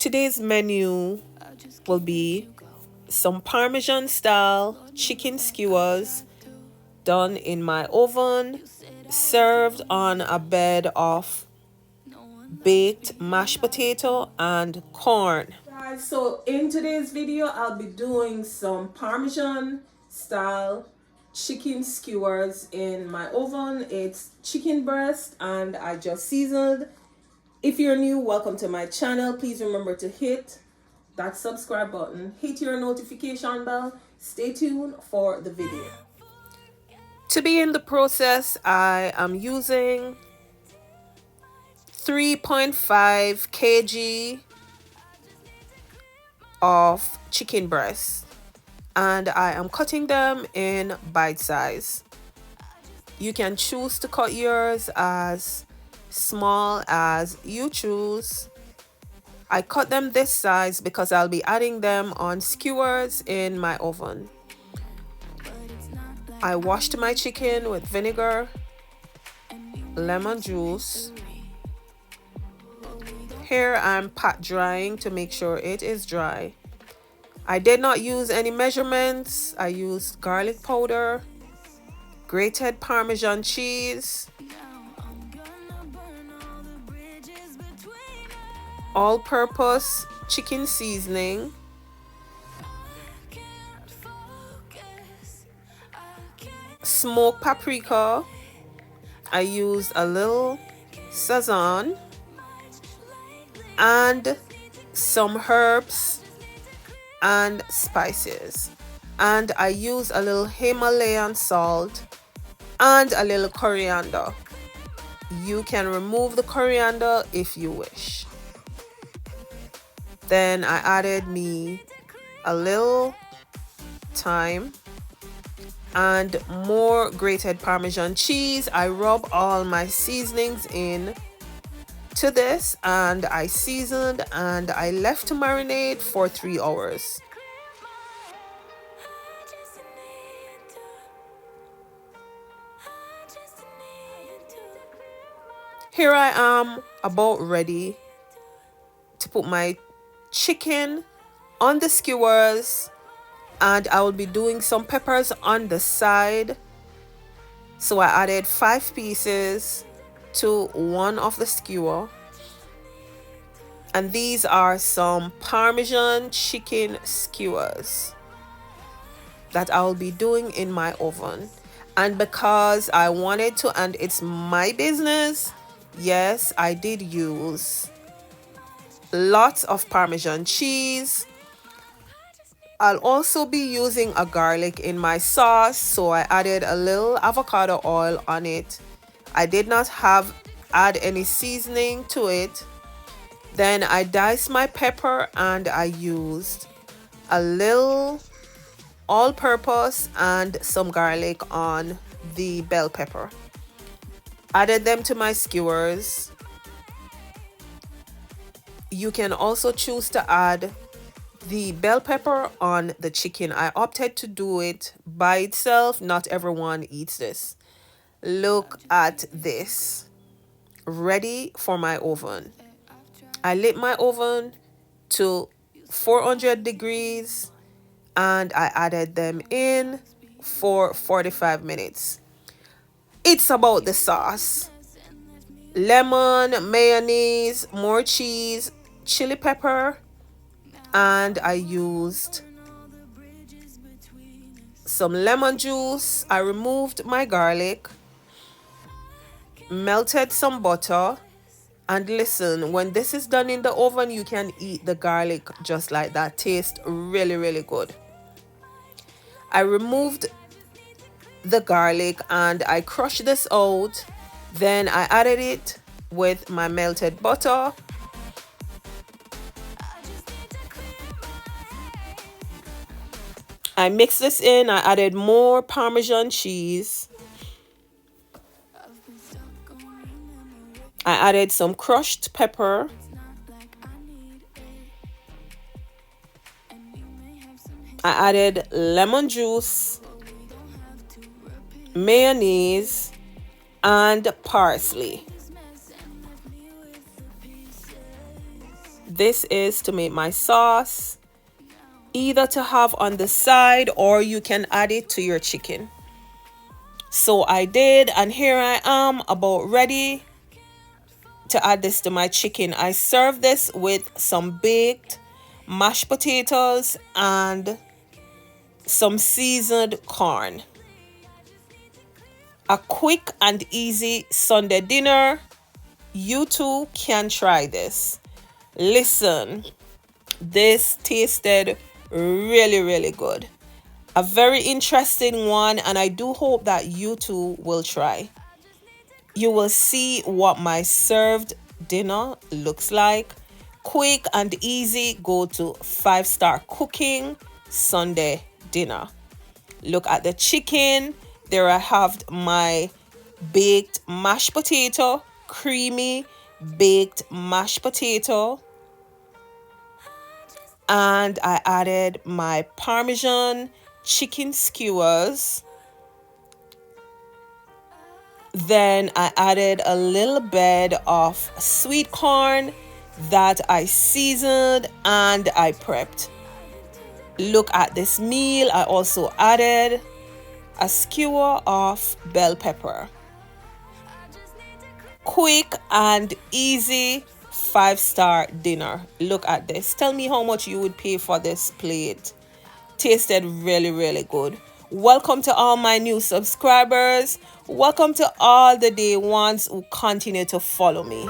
Today's menu will be some Parmesan style chicken skewers done in my oven, served on a bed of baked mashed potato and corn. Guys, so in today's video, I'll be doing some Parmesan style chicken skewers in my oven. It's chicken breast and I just seasoned. If you're new, welcome to my channel. Please remember to hit that subscribe button, hit your notification bell. Stay tuned for the video. To begin the process, I am using 3.5 kg of chicken breasts and I am cutting them in bite size. You can choose to cut yours as small as you choose. I cut them this size because I'll be adding them on skewers in my oven. I washed my chicken with vinegar, lemon juice. Here I'm pat drying to make sure it is dry. I did not use any measurements. I used garlic powder, grated Parmesan cheese, all-purpose chicken seasoning, smoked paprika. I used a little sazon and some herbs and spices, and I use a little Himalayan salt and a little coriander. You can remove the coriander if you wish. Then I added me a little thyme and more grated Parmesan cheese. I rub all my seasonings in to this and I seasoned and I left to marinate for 3 hours. Here I am about ready to put my chicken on the skewers, and I will be doing some peppers on the side. So I added 5 pieces to one of the skewer, and these are some Parmesan chicken skewers that I will be doing in my oven. And because I wanted to, and it's my business, yes, I did use lots of Parmesan cheese. I'll also be using a garlic in my sauce, so I added a little avocado oil on it. I did not add any seasoning to it. Then I diced my pepper and I used a little all-purpose and some garlic on the bell pepper. Added them to my skewers. You can also choose to add the bell pepper on the chicken. I opted to do it by itself. Not everyone eats this. Look at this. Ready for my oven. I lit my oven to 400 degrees and I added them in for 45 minutes. It's about the sauce. Lemon, mayonnaise, more cheese, chili pepper, and I used some lemon juice. I removed my garlic, melted some butter, and listen, when this is done in the oven, you can eat the garlic just like that. Tastes really, really good. I removed the garlic and I crushed this out. Then I added it with my melted butter. I mixed this in. I added more Parmesan cheese. I added some crushed pepper. I added lemon juice, mayonnaise, and parsley. This is to make my sauce, either to have on the side or you can add it to your chicken. So I did, and here I am about ready to add this to my chicken. I serve this with some baked mashed potatoes and some seasoned corn. A quick and easy Sunday dinner. You too can try this. Listen, this tasted really good. A very interesting one, and I do hope that you too will try. You will see what my served dinner looks like. Quick and easy, go to 5-star cooking Sunday dinner. Look at the chicken. There I have my baked mashed potato, creamy baked mashed potato. And I added my Parmesan Chicken Skewers. Then I added a little bit of sweet corn that I seasoned and I prepped. Look at this meal. I also added a skewer of bell pepper. Quick and easy 5-star dinner. Look at this. Tell me how much you would pay for this plate. Tasted really good. Welcome to all my new subscribers. Welcome to all the day ones who continue to follow me.